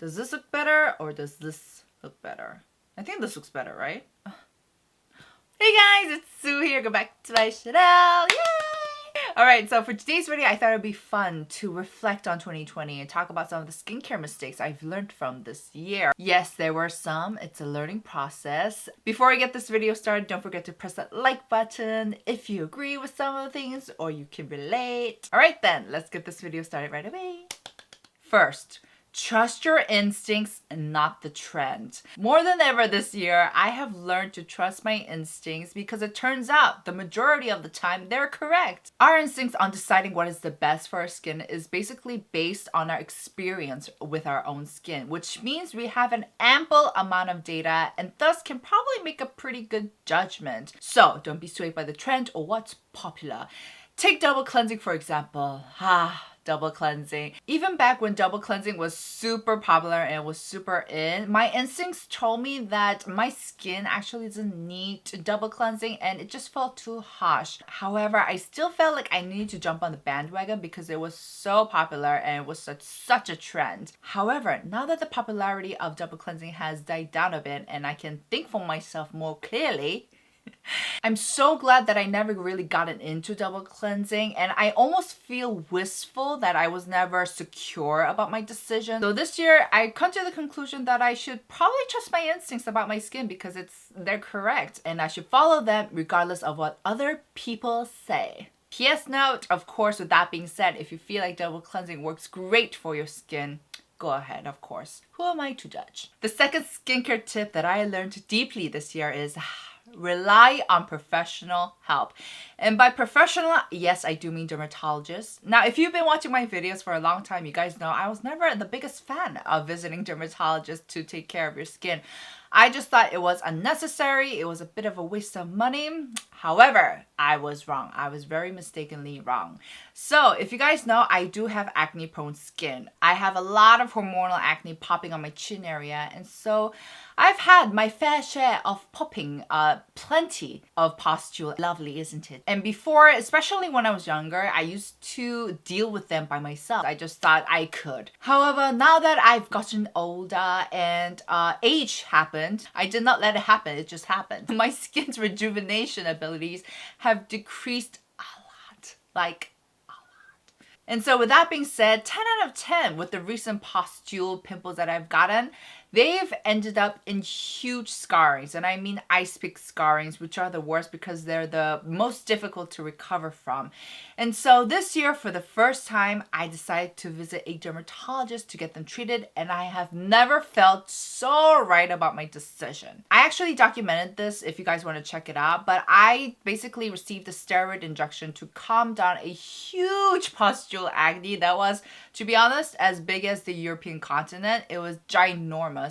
Does this look better or does this look better? I think this looks better, right? Hey guys, it's Sue here. Go back to my channel. Yay! Alright, so for today's video, I thought it would be fun to reflect on 2020 and talk about some of the skincare mistakes I've learned from this year. Yes, there were some. It's a learning process. Before I get this video started, don't forget to press that like button if you agree with some of the things or you can relate. Alright then, let's get this video started right away. First, trust your instincts and not the trend. More than ever this year, I have learned to trust my instincts because it turns out the majority of the time they're correct. Our instincts on deciding what is the best for our skin is basically based on our experience with our own skin, which means we have an ample amount of data and thus can probably make a pretty good judgment. So don't be swayed by the trend or what's popular. Take double cleansing for example. Double cleansing. Even back when double cleansing was super popular and was super in, my instincts told me that my skin actually doesn't need double cleansing and it just felt too harsh. However, I still felt like I needed to jump on the bandwagon because it was so popular and it was such a trend. However, now that the popularity of double cleansing has died down a bit and I can think for myself more clearly, I'm so glad that I never really gotten into double cleansing, and I almost feel wistful that I was never secure about my decision. So this year I come to the conclusion that I should probably trust my instincts about my skin because they're correct and I should follow them regardless of what other people say. PS note, of course, with that being said, if you feel like double cleansing works great for your skin, go ahead, of course. Who am I to judge? The second skincare tip that I learned deeply this year is rely on professional help. And by professional, yes, I do mean dermatologists. Now, if you've been watching my videos for a long time, you guys know I was never the biggest fan of visiting dermatologists to take care of your skin. I just thought it was unnecessary. It was a bit of a waste of money. However, I was wrong. I was very mistakenly wrong. So if you guys know, I do have acne prone skin. I have a lot of hormonal acne popping on my chin area. And so I've had my fair share of popping, plenty of pustules. Lovely, isn't it? And before, especially when I was younger, I used to deal with them by myself. I just thought I could. However, now that I've gotten older and age happened, I did not let it happen. It just happened. My skin's rejuvenation abilities have decreased a lot. Like, a lot. And so with that being said, 10 out of 10 with the recent pustule pimples that I've gotten, they've ended up in huge scarrings. And I mean ice pick scarrings, which are the worst because they're the most difficult to recover from. And so this year, for the first time, I decided to visit a dermatologist to get them treated. And I have never felt so right about my decision. I actually documented this if you guys want to check it out. But I basically received a steroid injection to calm down a huge pustule acne that was, to be honest, as big as the European continent. It was ginormous.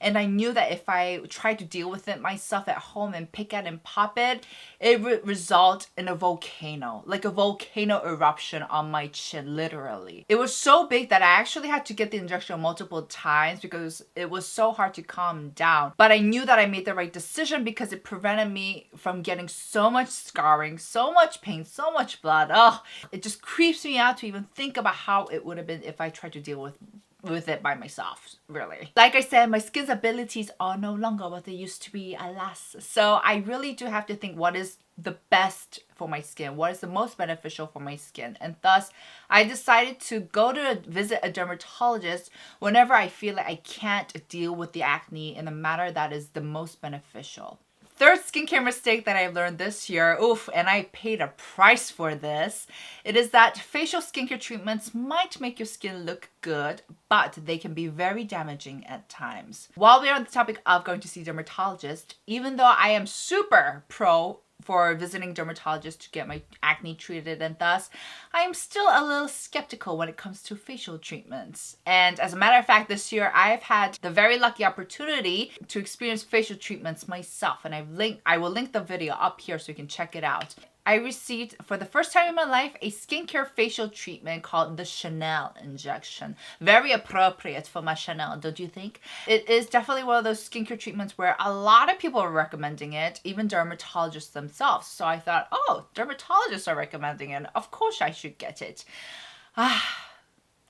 And I knew that if I tried to deal with it myself at home and pick it and pop it, it would result in a volcano, like a volcano eruption on my chin, literally. It was so big that I actually had to get the injection multiple times because it was so hard to calm down. But I knew that I made the right decision because it prevented me from getting so much scarring, so much pain, so much blood. Oh, it just creeps me out to even think about how it would have been if I tried to deal with it by myself, really. Like I said, my skin's abilities are no longer what they used to be, alas. So I really do have to think what is the best for my skin, what is the most beneficial for my skin. And thus, I decided to go to visit a dermatologist whenever I feel like I can't deal with the acne in a manner that is the most beneficial. Third skincare mistake that I learned this year, and I paid a price for this, it is that facial skincare treatments might make your skin look good, but they can be very damaging at times. While we're on the topic of going to see dermatologists, even though I am super pro for visiting dermatologists to get my acne treated and thus, I am still a little skeptical when it comes to facial treatments. And as a matter of fact, this year I've had the very lucky opportunity to experience facial treatments myself, and I will link the video up here so you can check it out. I received, for the first time in my life, a skincare facial treatment called the Chanel injection. Very appropriate for my Chanel, don't you think? It is definitely one of those skincare treatments where a lot of people are recommending it, even dermatologists themselves. So I thought, oh, dermatologists are recommending it. Of course I should get it.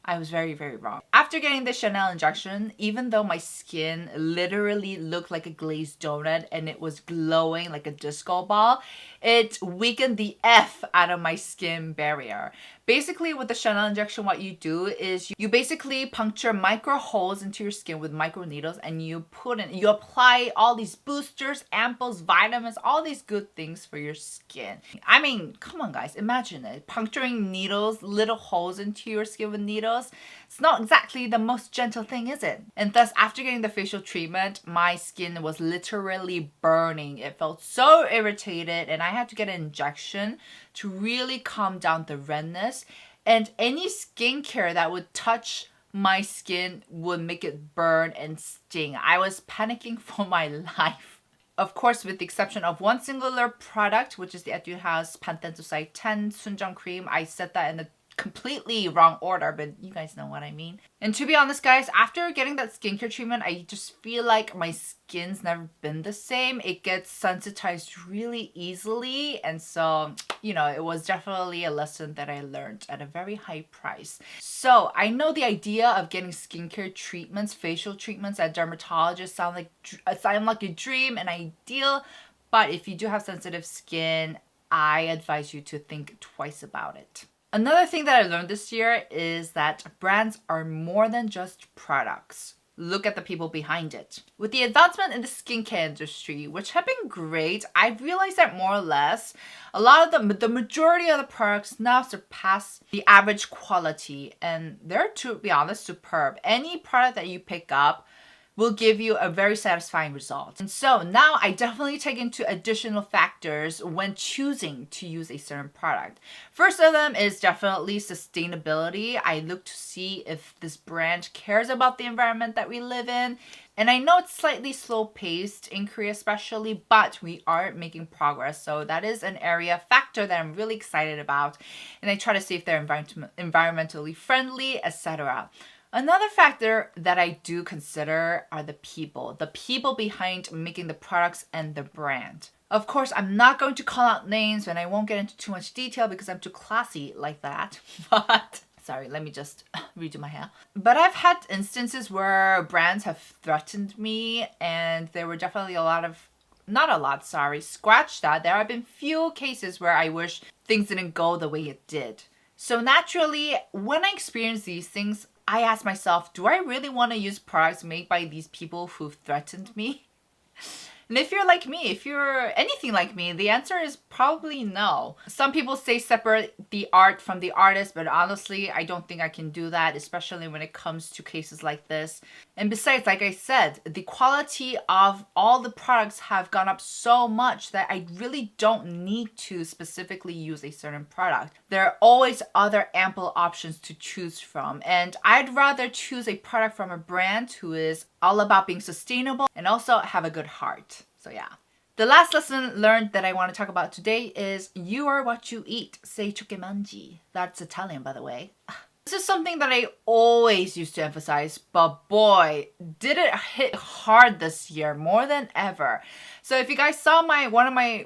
I was very, very wrong. After getting the Chanel injection, even though my skin literally looked like a glazed donut and it was glowing like a disco ball, it weakened the F out of my skin barrier. Basically, with the Chanel injection, what you do is you basically puncture micro holes into your skin with micro needles, and you apply all these boosters, ampoules, vitamins, all these good things for your skin. I mean, come on guys, imagine it. Puncturing needles, little holes into your skin with needles. It's not exactly the most gentle thing, is it? And thus, after getting the facial treatment, my skin was literally burning. It felt so irritated, and I had to get an injection to really calm down the redness. And any skincare that would touch my skin would make it burn and sting. I was panicking for my life. Of course, with the exception of one singular product, which is the Etude House Panthenol 10 Sunjang Cream. I said that in the completely wrong order, but you guys know what I mean. And to be honest guys, after getting that skincare treatment, I just feel like my skin's never been the same. It gets sensitized really easily, and so, you know, it was definitely a lesson that I learned at a very high price. So I know the idea of getting skincare treatments, facial treatments at dermatologists sound like a dream, an ideal, but if you do have sensitive skin, I advise you to think twice about it. Another thing that I learned this year is that brands are more than just products. Look at the people behind it. With the advancement in the skincare industry, which have been great, I've realized that more or less, a lot of the majority of the products now surpass the average quality, and they're, to be honest, superb. Any product that you pick up will give you a very satisfying result. And so now I definitely take into additional factors when choosing to use a certain product. First of them is definitely sustainability. I look to see if this brand cares about the environment that we live in. And I know it's slightly slow paced in Korea especially, but we are making progress. So that is an area factor that I'm really excited about. And I try to see if they're environmentally friendly, etc. Another factor that I do consider are the people behind making the products and the brand. Of course, I'm not going to call out names and I won't get into too much detail because I'm too classy like that. But sorry, let me just redo my hair. But I've had instances where brands have threatened me, and there were definitely scratch that. There have been few cases where I wish things didn't go the way it did. So naturally, when I experience these things, I ask myself, do I really want to use products made by these people who've threatened me? And if you're like me, if you're anything like me, the answer is probably no. Some people say separate the art from the artist, but honestly, I don't think I can do that, especially when it comes to cases like this. And besides, like I said, the quality of all the products have gone up so much that I really don't need to specifically use a certain product. There are always other ample options to choose from, and I'd rather choose a product from a brand who is all about being sustainable and also have a good heart. So yeah. The last lesson learned that I want to talk about today is you are what you eat. Sei ciò che mangi. That's Italian, by the way. This is something that I always used to emphasize, but boy, did it hit hard this year more than ever. So if you guys saw my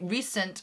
recent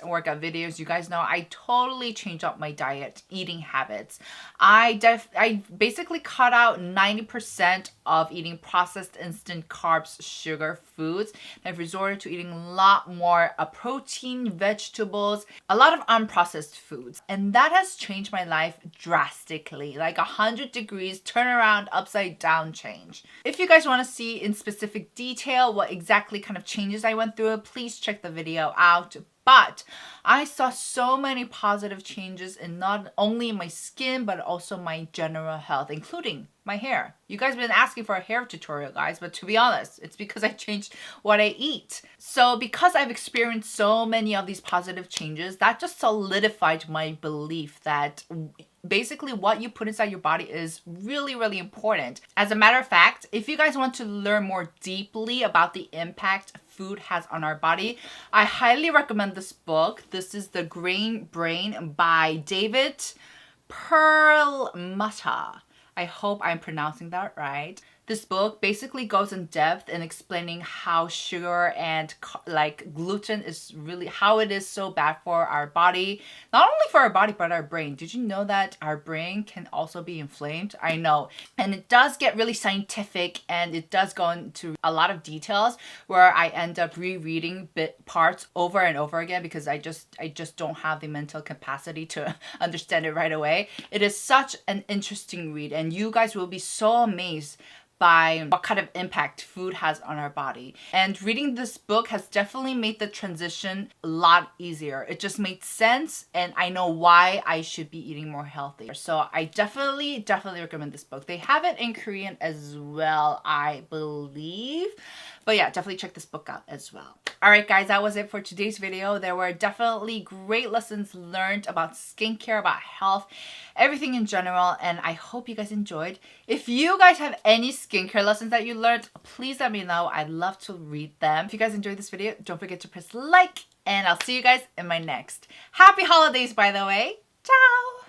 workout videos, you guys know I totally changed up my diet, eating habits. I basically cut out 90% of eating processed instant carbs, sugar foods. I've resorted to eating a lot more protein, vegetables, a lot of unprocessed foods. And that has changed my life drastically, like 100 degrees turnaround, upside down change. If you guys want to see in specific detail what exactly kind of changes I went through, please check the video out. But I saw so many positive changes in not only my skin, but also my general health, including my hair. You guys have been asking for a hair tutorial, guys, but to be honest, it's because I changed what I eat. So because I've experienced so many of these positive changes, that just solidified my belief that basically what you put inside your body is really, really important. As a matter of fact, if you guys want to learn more deeply about the impact food has on our body, I highly recommend this book. This is The Green Brain by David Perlmutter. I hope I'm pronouncing that right. This book basically goes in depth in explaining how sugar and like gluten is really, how it is so bad for our body. Not only for our body, but our brain. Did you know that our brain can also be inflamed? I know. And it does get really scientific, and it does go into a lot of details where I end up rereading parts over and over again because I just don't have the mental capacity to understand it right away. It is such an interesting read, and you guys will be so amazed by what kind of impact food has on our body. And reading this book has definitely made the transition a lot easier. It just made sense, and I know why I should be eating more healthy. So I definitely recommend this book. They have it in Korean as well, I believe. But yeah, definitely check this book out as well. Alright guys, that was it for today's video. There were definitely great lessons learned about skincare, about health, everything in general, and I hope you guys enjoyed. If you guys have any skincare lessons that you learned, please let me know. I'd love to read them. If you guys enjoyed this video, don't forget to press like, and I'll see you guys in my next. Happy holidays, by the way. Ciao!